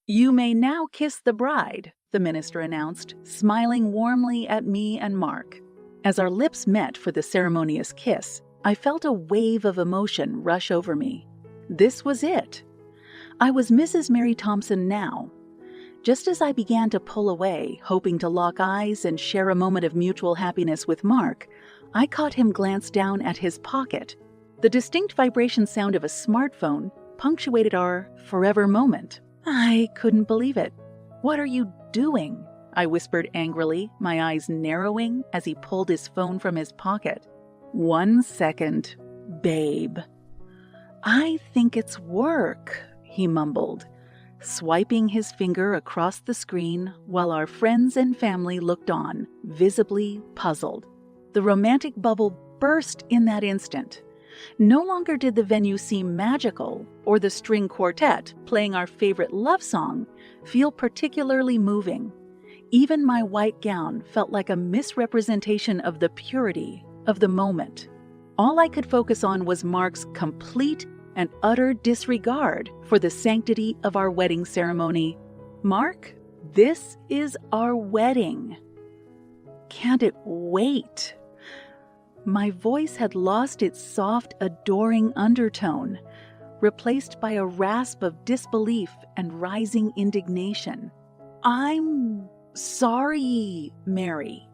"You may now kiss the bride," the minister announced, smiling warmly at me and Mark. As our lips met for the ceremonious kiss, I felt a wave of emotion rush over me. This was it. I was Mrs. Mary Thompson now. Just as I began to pull away, hoping to lock eyes and share a moment of mutual happiness with Mark, I caught him glance down at his pocket. The distinct vibration sound of a smartphone punctuated our forever moment. I couldn't believe it. "What are you doing?" I whispered angrily, my eyes narrowing as he pulled his phone from his pocket. "1 second, babe." "I think it's work," he mumbled, swiping his finger across the screen while our friends and family looked on, visibly puzzled. The romantic bubble burst in that instant. No longer did the venue seem magical, or the string quartet playing our favorite love song feel particularly moving. Even my white gown felt like a misrepresentation of the purity of the moment. All I could focus on was Mark's complete and utter disregard for the sanctity of our wedding ceremony. "Mark, this is our wedding. Can't it wait?" My voice had lost its soft, adoring undertone, replaced by a rasp of disbelief and rising indignation. "I'm sorry, Mary.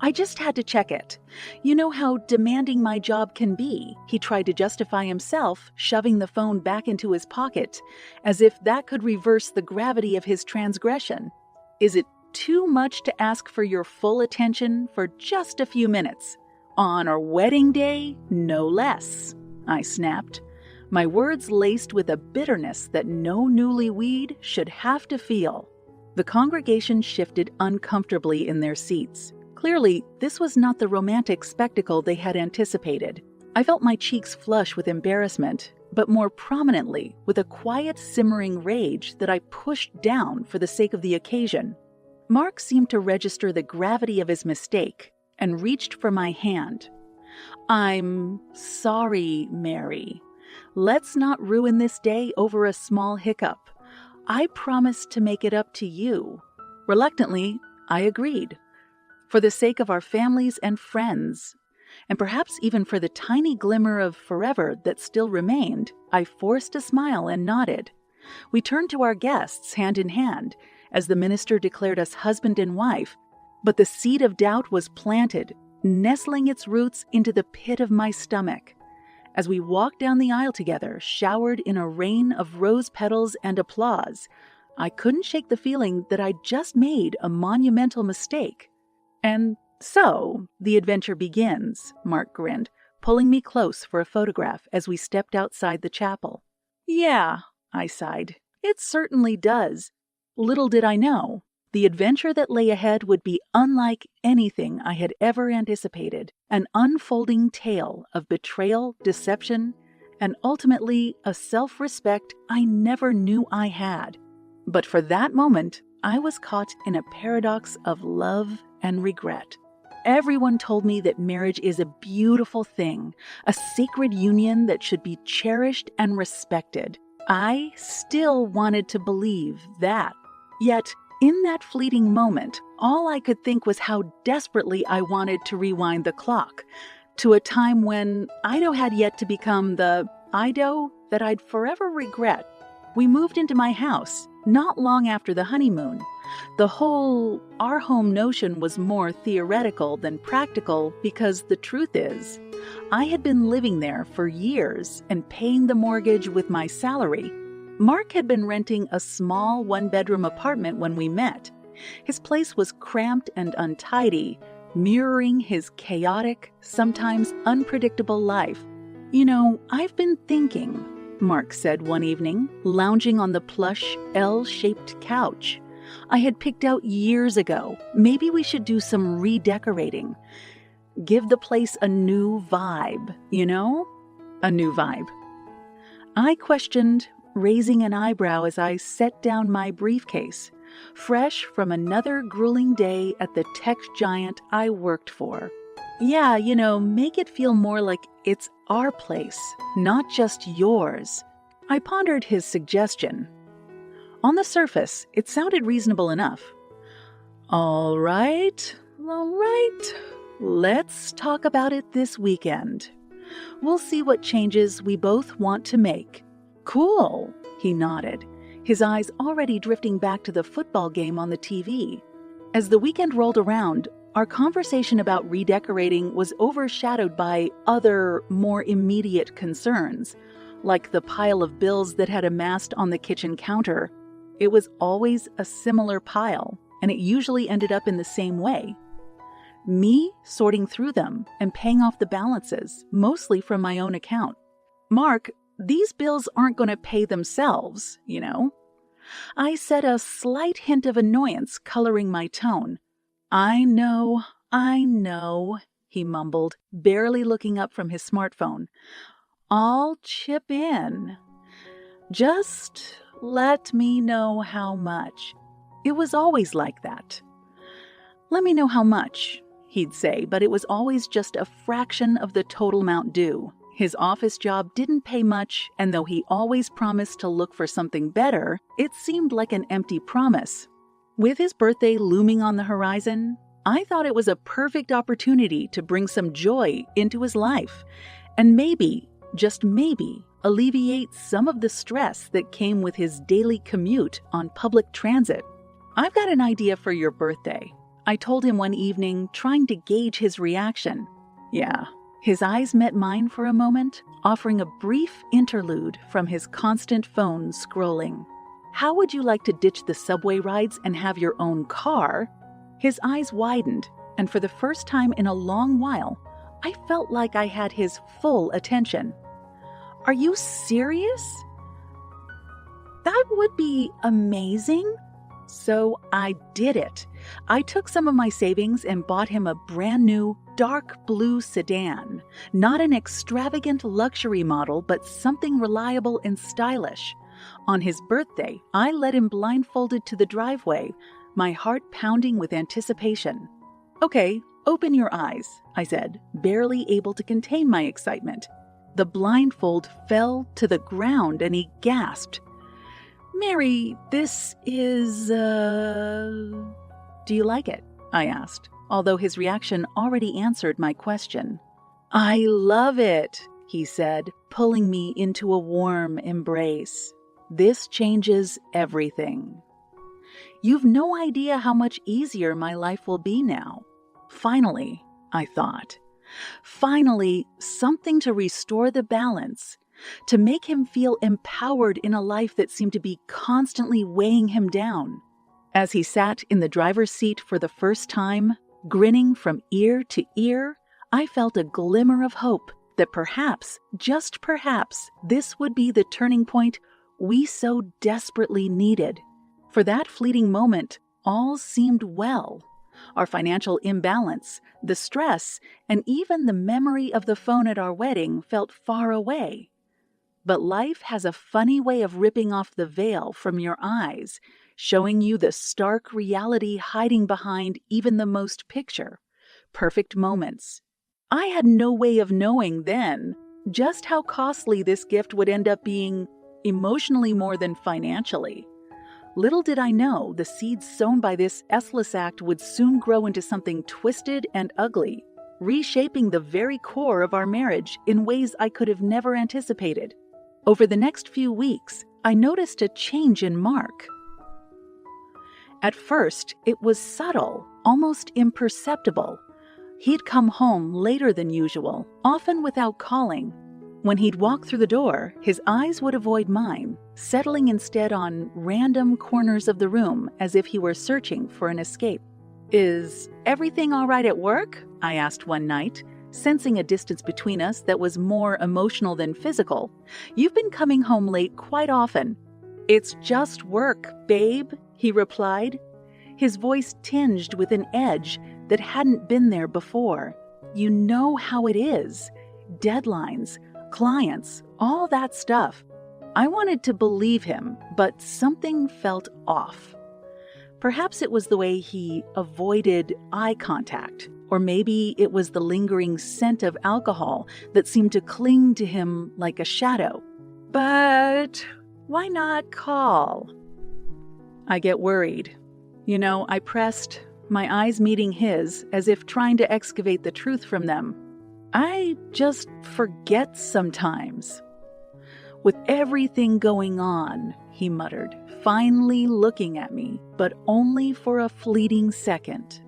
I just had to check it. You know how demanding my job can be," he tried to justify himself, shoving the phone back into his pocket, as if that could reverse the gravity of his transgression. "Is it too much to ask for your full attention for just a few minutes? On our wedding day, no less," I snapped, my words laced with a bitterness that no newlywed should have to feel. The congregation shifted uncomfortably in their seats. Clearly, this was not the romantic spectacle they had anticipated. I felt my cheeks flush with embarrassment, but more prominently with a quiet, simmering rage that I pushed down for the sake of the occasion. Mark seemed to register the gravity of his mistake and reached for my hand. "I'm sorry, Mary. Let's not ruin this day over a small hiccup. I promised to make it up to you." Reluctantly, I agreed. For the sake of our families and friends, and perhaps even for the tiny glimmer of forever that still remained, I forced a smile and nodded. We turned to our guests hand in hand as the minister declared us husband and wife, but the seed of doubt was planted, nestling its roots into the pit of my stomach. As we walked down the aisle together, showered in a rain of rose petals and applause, I couldn't shake the feeling that I'd just made a monumental mistake. "And so, the adventure begins," Mark grinned, pulling me close for a photograph as we stepped outside the chapel. "Yeah," I sighed, "it certainly does." Little did I know, the adventure that lay ahead would be unlike anything I had ever anticipated, an unfolding tale of betrayal, deception, and ultimately a self-respect I never knew I had. But for that moment, I was caught in a paradox of love and regret. Everyone told me that marriage is a beautiful thing, a sacred union that should be cherished and respected. I still wanted to believe that. Yet, in that fleeting moment, all I could think was how desperately I wanted to rewind the clock to a time when Ido had yet to become the Ido that I'd forever regret. We moved into my house not long after the honeymoon. The whole our home notion was more theoretical than practical because the truth is, I had been living there for years and paying the mortgage with my salary. Mark had been renting a small one-bedroom apartment when we met. His place was cramped and untidy, mirroring his chaotic, sometimes unpredictable life. "You know, I've been thinking," Mark said one evening, lounging on the plush, L-shaped couch I had picked out years ago. "Maybe we should do some redecorating. Give the place a new vibe, you know? A new vibe." I questioned, raising an eyebrow as I set down my briefcase, fresh from another grueling day at the tech giant I worked for. "Yeah, you know, make it feel more like it's our place, not just yours." I pondered his suggestion. On the surface, it sounded reasonable enough. All right, let's talk about it this weekend. We'll see what changes we both want to make. Cool, he nodded, his eyes already drifting back to the football game on the TV. As the weekend rolled around, our conversation about redecorating was overshadowed by other, more immediate concerns, like the pile of bills that had amassed on the kitchen counter. It was always a similar pile, and it usually ended up in the same way. Me sorting through them and paying off the balances, mostly from my own account. Mark, these bills aren't going to pay themselves, you know. I said, a slight hint of annoyance coloring my tone. I know, he mumbled, barely looking up from his smartphone. I'll chip in. Just let me know how much. It was always like that. Let me know how much, he'd say, but it was always just a fraction of the total amount due. His office job didn't pay much, and though he always promised to look for something better, it seemed like an empty promise. With his birthday looming on the horizon, I thought it was a perfect opportunity to bring some joy into his life, and maybe, just maybe, alleviate some of the stress that came with his daily commute on public transit. I've got an idea for your birthday, I told him one evening, trying to gauge his reaction. Yeah. His eyes met mine for a moment, offering a brief interlude from his constant phone scrolling. How would you like to ditch the subway rides and have your own car? His eyes widened, and for the first time in a long while, I felt like I had his full attention. Are you serious? That would be amazing. So I did it. I took some of my savings and bought him a brand new dark blue sedan. Not an extravagant luxury model, but something reliable and stylish. On his birthday, I led him blindfolded to the driveway, my heart pounding with anticipation. Okay, open your eyes, I said, barely able to contain my excitement. The blindfold fell to the ground and he gasped. Mary, this is, Do you like it? I asked, although his reaction already answered my question. I love it, he said, pulling me into a warm embrace. This changes everything. You've no idea how much easier my life will be now. Finally, I thought. Finally, something to restore the balance, to make him feel empowered in a life that seemed to be constantly weighing him down. As he sat in the driver's seat for the first time, grinning from ear to ear, I felt a glimmer of hope that perhaps, just perhaps, this would be the turning point we so desperately needed. For that fleeting moment, all seemed well. Our financial imbalance, the stress, and even the memory of the phone at our wedding felt far away. But life has a funny way of ripping off the veil from your eyes, showing you the stark reality hiding behind even the most perfect moments. I had no way of knowing then just how costly this gift would end up being, emotionally more than financially. Little did I know the seeds sown by this S-less act would soon grow into something twisted and ugly, reshaping the very core of our marriage in ways I could have never anticipated. Over the next few weeks, I noticed a change in Mark. At first, it was subtle, almost imperceptible. He'd come home later than usual, often without calling. When he'd walk through the door, his eyes would avoid mine, settling instead on random corners of the room as if he were searching for an escape. Is everything all right at work? I asked one night, sensing a distance between us that was more emotional than physical. You've been coming home late quite often. It's just work, babe, he replied, his voice tinged with an edge that hadn't been there before. You know how it is. Deadlines, clients, all that stuff. I wanted to believe him, but something felt off. Perhaps it was the way he avoided eye contact, or maybe it was the lingering scent of alcohol that seemed to cling to him like a shadow. But why not call? I get worried. I pressed, my eyes meeting his, as if trying to excavate the truth from them. I just forget sometimes. With everything going on, he muttered, finally looking at me, but only for a fleeting second.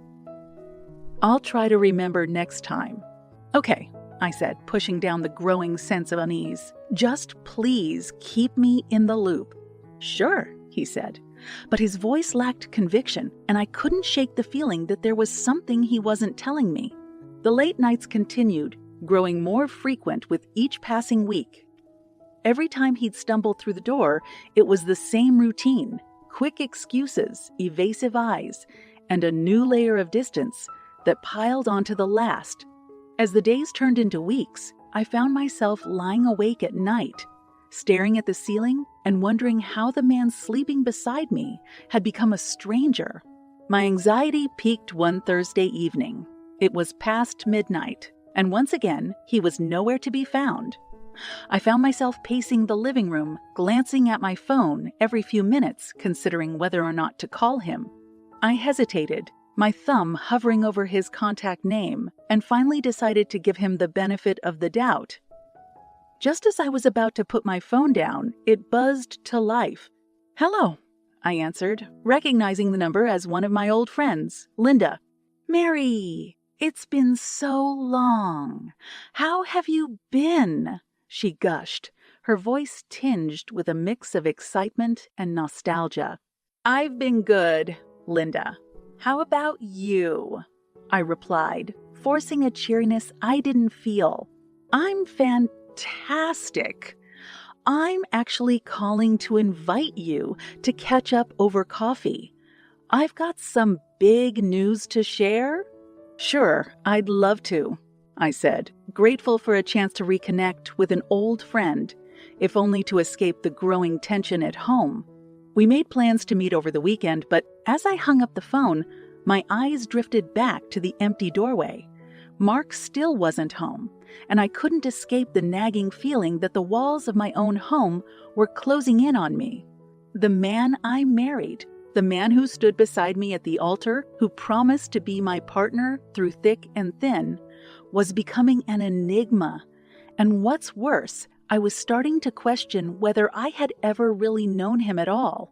I'll try to remember next time. Okay, I said, pushing down the growing sense of unease. Just please keep me in the loop. Sure, he said, but his voice lacked conviction, and I couldn't shake the feeling that there was something he wasn't telling me. The late nights continued, growing more frequent with each passing week. Every time he'd stumble through the door, it was the same routine: quick excuses, evasive eyes, and a new layer of distance that piled onto the last. As the days turned into weeks, I found myself lying awake at night, staring at the ceiling and wondering how the man sleeping beside me had become a stranger. My anxiety peaked one Thursday evening. It was past midnight, and once again, he was nowhere to be found. I found myself pacing the living room, glancing at my phone every few minutes, considering whether or not to call him. I hesitated, my thumb hovering over his contact name, and finally decided to give him the benefit of the doubt. Just as I was about to put my phone down, it buzzed to life. "Hello," I answered, recognizing the number as one of my old friends, Linda. "Mary, it's been so long. How have you been?" she gushed, her voice tinged with a mix of excitement and nostalgia. "I've been good, Linda. How about you?" I replied, forcing a cheeriness I didn't feel. "I'm fantastic. I'm actually calling to invite you to catch up over coffee. I've got some big news to share." "Sure, I'd love to," I said, grateful for a chance to reconnect with an old friend, if only to escape the growing tension at home. We made plans to meet over the weekend, but as I hung up the phone, my eyes drifted back to the empty doorway. Mark still wasn't home, and I couldn't escape the nagging feeling that the walls of my own home were closing in on me. The man I married, the man who stood beside me at the altar, who promised to be my partner through thick and thin, was becoming an enigma. And what's worse, I was starting to question whether I had ever really known him at all.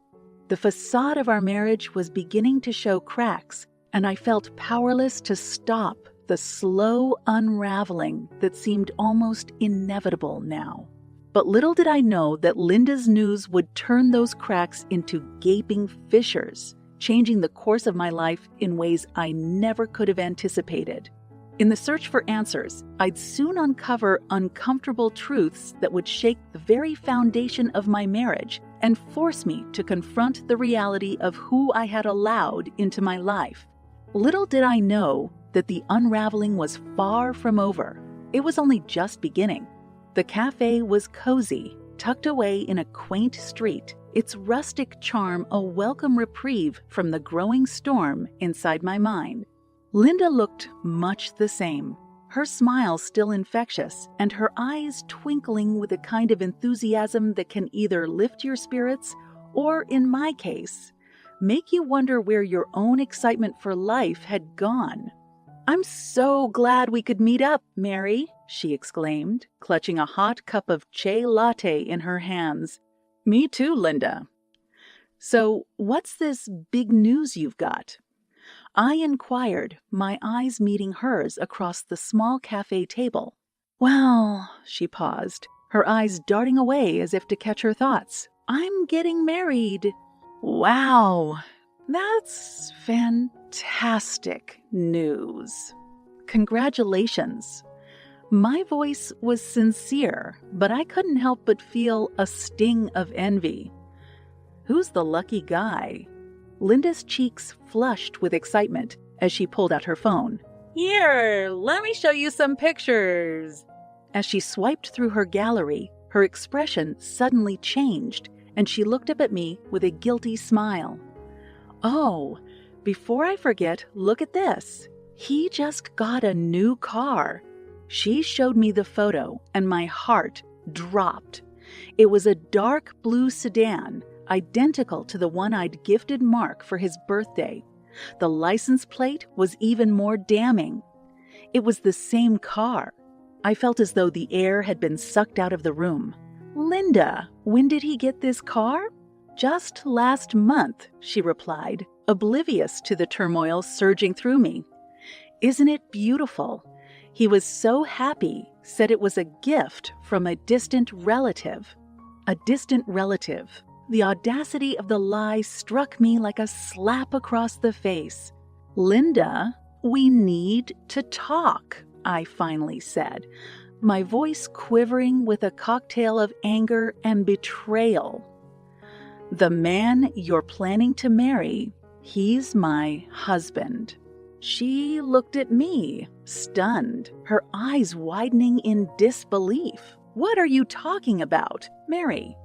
The facade of our marriage was beginning to show cracks, and I felt powerless to stop the slow unraveling that seemed almost inevitable now. But little did I know that Linda's news would turn those cracks into gaping fissures, changing the course of my life in ways I never could have anticipated. In the search for answers, I'd soon uncover uncomfortable truths that would shake the very foundation of my marriage and force me to confront the reality of who I had allowed into my life. Little did I know that the unraveling was far from over. It was only just beginning. The cafe was cozy, tucked away in a quaint street, its rustic charm a welcome reprieve from the growing storm inside my mind. Linda looked much the same, her smile still infectious, and her eyes twinkling with a kind of enthusiasm that can either lift your spirits or, in my case, make you wonder where your own excitement for life had gone. "I'm so glad we could meet up, Mary," she exclaimed, clutching a hot cup of chai latte in her hands. "Me too, Linda. So, what's this big news you've got?" I inquired, my eyes meeting hers across the small cafe table. "Well," she paused, her eyes darting away as if to catch her thoughts. "I'm getting married." "Wow, that's fantastic news. Congratulations." My voice was sincere, but I couldn't help but feel a sting of envy. Who's the lucky guy? Linda's cheeks flushed with excitement as she pulled out her phone. "Here, let me show you some pictures." As she swiped through her gallery, her expression suddenly changed, and she looked up at me with a guilty smile. "Oh, before I forget, look at this. He just got a new car." She showed me the photo, and my heart dropped. It was a dark blue sedan, identical to the one I'd gifted Mark for his birthday. The license plate was even more damning. It was the same car. I felt as though the air had been sucked out of the room. "Linda, when did he get this car?" "Just last month," she replied, oblivious to the turmoil surging through me. "Isn't it beautiful? He was so happy, said it was a gift from a distant relative." A distant relative. The audacity of the lie struck me like a slap across the face. "Linda, we need to talk," I finally said, my voice quivering with a cocktail of anger and betrayal. "The man you're planning to marry, he's my husband." She looked at me, stunned, her eyes widening in disbelief. "What are you talking about, Mary?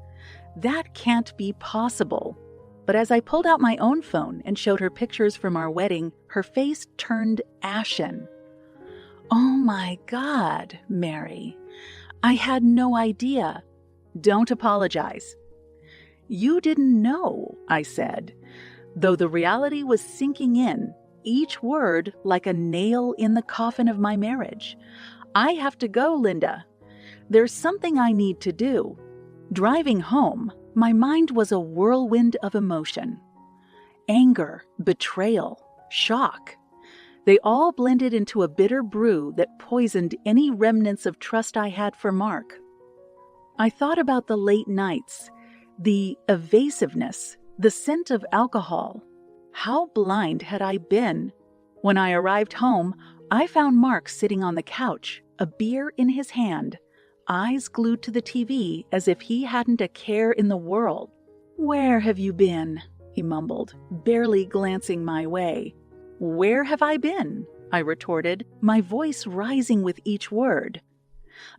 That can't be possible." But as I pulled out my own phone and showed her pictures from our wedding, her face turned ashen. "Oh my God, Mary. I had no idea." "Don't apologize." "You didn't know," I said, though the reality was sinking in, each word like a nail in the coffin of my marriage. "I have to go, Linda. There's something I need to do." Driving home, my mind was a whirlwind of emotion. Anger, betrayal, shock. They all blended into a bitter brew that poisoned any remnants of trust I had for Mark. I thought about the late nights, the evasiveness, the scent of alcohol. How blind had I been? When I arrived home, I found Mark sitting on the couch, a beer in his hand, eyes glued to the TV as if he hadn't a care in the world. "Where have you been?" he mumbled, barely glancing my way. "Where have I been?" I retorted, my voice rising with each word.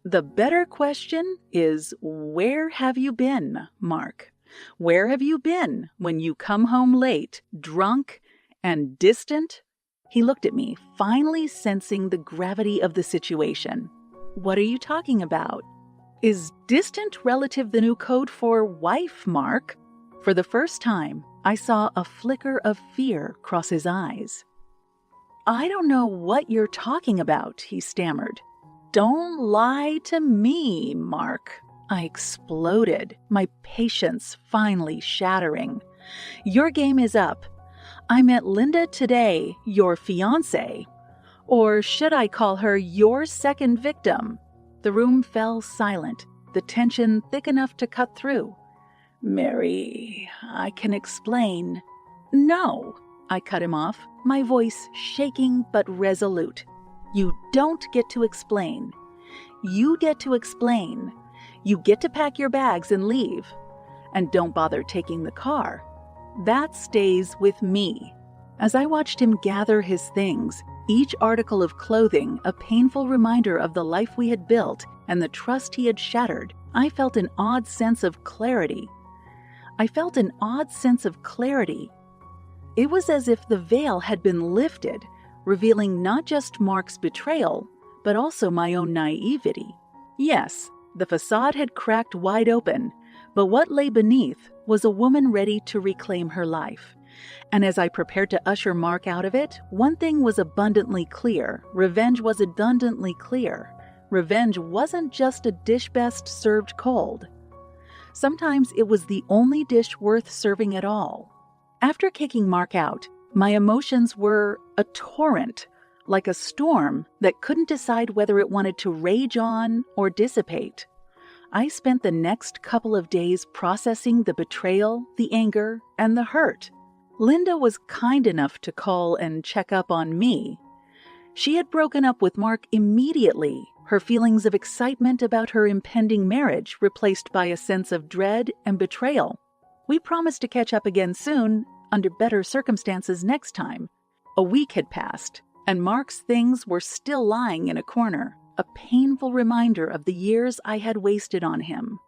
"The better question is, where have you been, Mark? Where have you been when you come home late, drunk, and distant?" He looked at me, finally sensing the gravity of the situation. "What are you talking about? Is distant relative the new code for wife, Mark?" For the first time, I saw a flicker of fear cross his eyes. "I don't know what you're talking about," he stammered. "Don't lie to me, Mark." I exploded, my patience finally shattering. "Your game is up. I met Linda today, your fiancé. Or should I call her your second victim?" The room fell silent, the tension thick enough to cut through. "Mary, I can explain." "No," I cut him off, my voice shaking but resolute. "You don't get to explain. You get to explain. You get to pack your bags and leave. And don't bother taking the car. That stays with me." As I watched him gather his things, each article of clothing a painful reminder of the life we had built and the trust he had shattered, I felt an odd sense of clarity. It was as if the veil had been lifted, revealing not just Mark's betrayal, but also my own naivety. Yes, the facade had cracked wide open, but what lay beneath was a woman ready to reclaim her life. And as I prepared to usher Mark out of it, one thing was abundantly clear. Revenge wasn't just a dish best served cold. Sometimes it was the only dish worth serving at all. After kicking Mark out, my emotions were a torrent, like a storm that couldn't decide whether it wanted to rage on or dissipate. I spent the next couple of days processing the betrayal, the anger, and the hurt. Linda was kind enough to call and check up on me. She had broken up with Mark immediately, her feelings of excitement about her impending marriage replaced by a sense of dread and betrayal. We promised to catch up again soon, under better circumstances next time. A week had passed, and Mark's things were still lying in a corner, a painful reminder of the years I had wasted on him.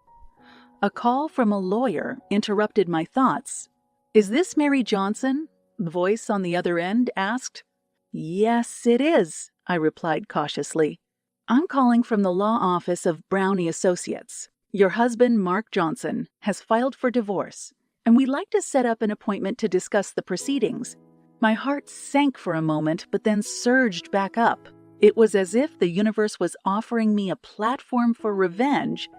A call from a lawyer interrupted my thoughts. "Is this Mary Johnson?" the voice on the other end asked. "Yes, it is," I replied cautiously. "I'm calling from the law office of Brownie Associates. Your husband, Mark Johnson, has filed for divorce. and we'd like to set up an appointment to discuss the proceedings." My heart sank for a moment, but then surged back up. It was as if the universe was offering me a platform for revenge,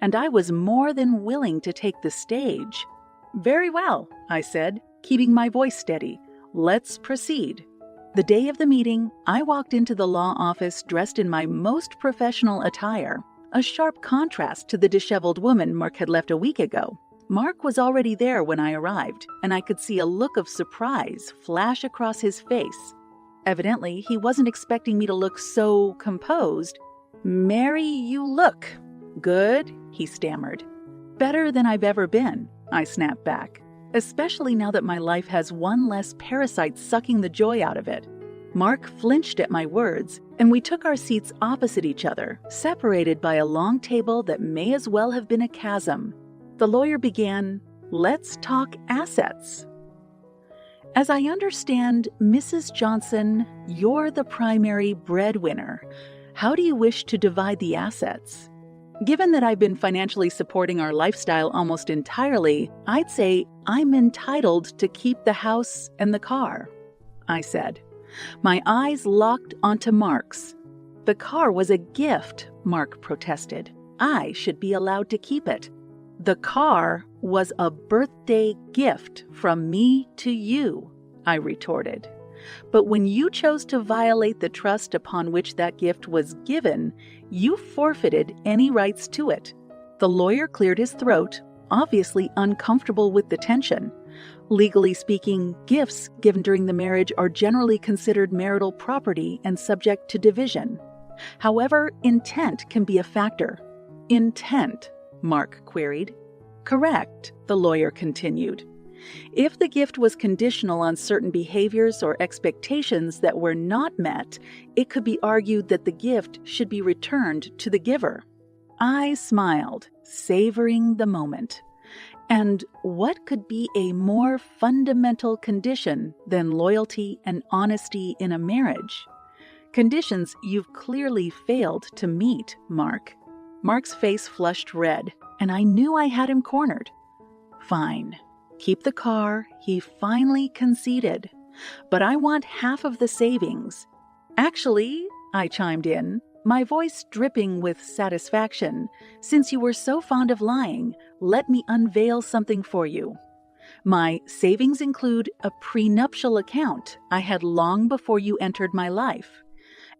and I was more than willing to take the stage. "Very well," I said, keeping my voice steady. "Let's proceed." The day of the meeting, I walked into the law office dressed in my most professional attire, a sharp contrast to the disheveled woman Mark had left a week ago. Mark was already there when I arrived, and I could see a look of surprise flash across his face. Evidently, he wasn't expecting me to look so composed. "Merry you look." "Good," he stammered. "Better than I've ever been," I snapped back, "especially now that my life has one less parasite sucking the joy out of it." Mark flinched at my words, and we took our seats opposite each other, separated by a long table that may as well have been a chasm. The lawyer began, "Let's talk assets." "As I understand, Mrs. Johnson, you're the primary breadwinner. How do you wish to divide the assets?" Given that I've been financially supporting our lifestyle almost entirely, I'd say I'm entitled to keep the house and the car, I said. My eyes locked onto Mark's. "The car was a gift," Mark protested. "I should be allowed to keep it." "The car was a birthday gift from me to you," I retorted. "But when you chose to violate the trust upon which that gift was given, you forfeited any rights to it." The lawyer cleared his throat, obviously uncomfortable with the tension. Legally speaking, gifts given during the marriage are generally considered marital property and subject to division. However, intent can be a factor. "Intent?" Mark queried. "Correct," the lawyer continued. "If the gift was conditional on certain behaviors or expectations that were not met, it could be argued that the gift should be returned to the giver." I smiled, savoring the moment. And what could be a more fundamental condition than loyalty and honesty in a marriage? Conditions you've clearly failed to meet, Mark. Mark's face flushed red, and I knew I had him cornered. "Fine. Keep the car," he finally conceded. "But I want half of the savings." "Actually," I chimed in, my voice dripping with satisfaction, "since you were so fond of lying, let me unveil something for you. My savings include a prenuptial account I had long before you entered my life.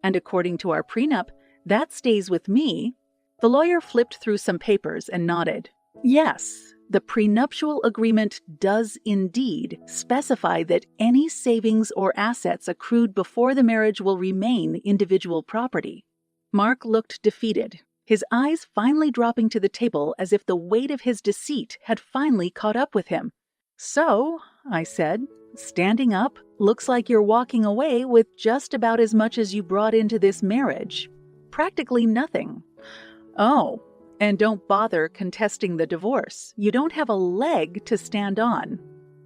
And according to our prenup, that stays with me." The lawyer flipped through some papers and nodded. "Yes, the prenuptial agreement does indeed specify that any savings or assets accrued before the marriage will remain individual property." Mark looked defeated, his eyes finally dropping to the table as if the weight of his deceit had finally caught up with him. "So," I said, standing up, "looks like you're walking away with just about as much as you brought into this marriage. Practically nothing." "Oh, and don't bother contesting the divorce. You don't have a leg to stand on."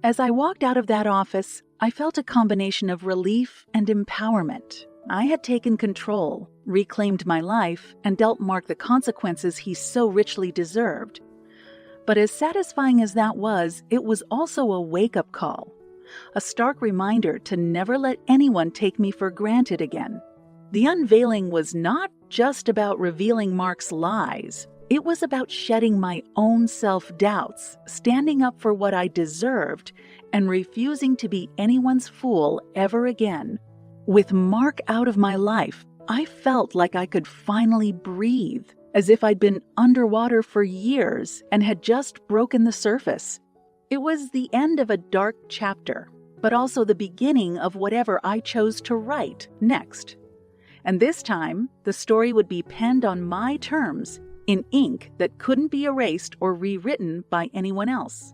As I walked out of that office, I felt a combination of relief and empowerment. I had taken control, reclaimed my life, and dealt Mark the consequences he so richly deserved. But as satisfying as that was, it was also a wake-up call. A stark reminder to never let anyone take me for granted again. The unveiling was not just about revealing Mark's lies. It was about shedding my own self-doubts, standing up for what I deserved, and refusing to be anyone's fool ever again. With Mark out of my life, I felt like I could finally breathe, as if I'd been underwater for years and had just broken the surface. It was the end of a dark chapter, but also the beginning of whatever I chose to write next. And this time, the story would be penned on my terms, in ink that couldn't be erased or rewritten by anyone else.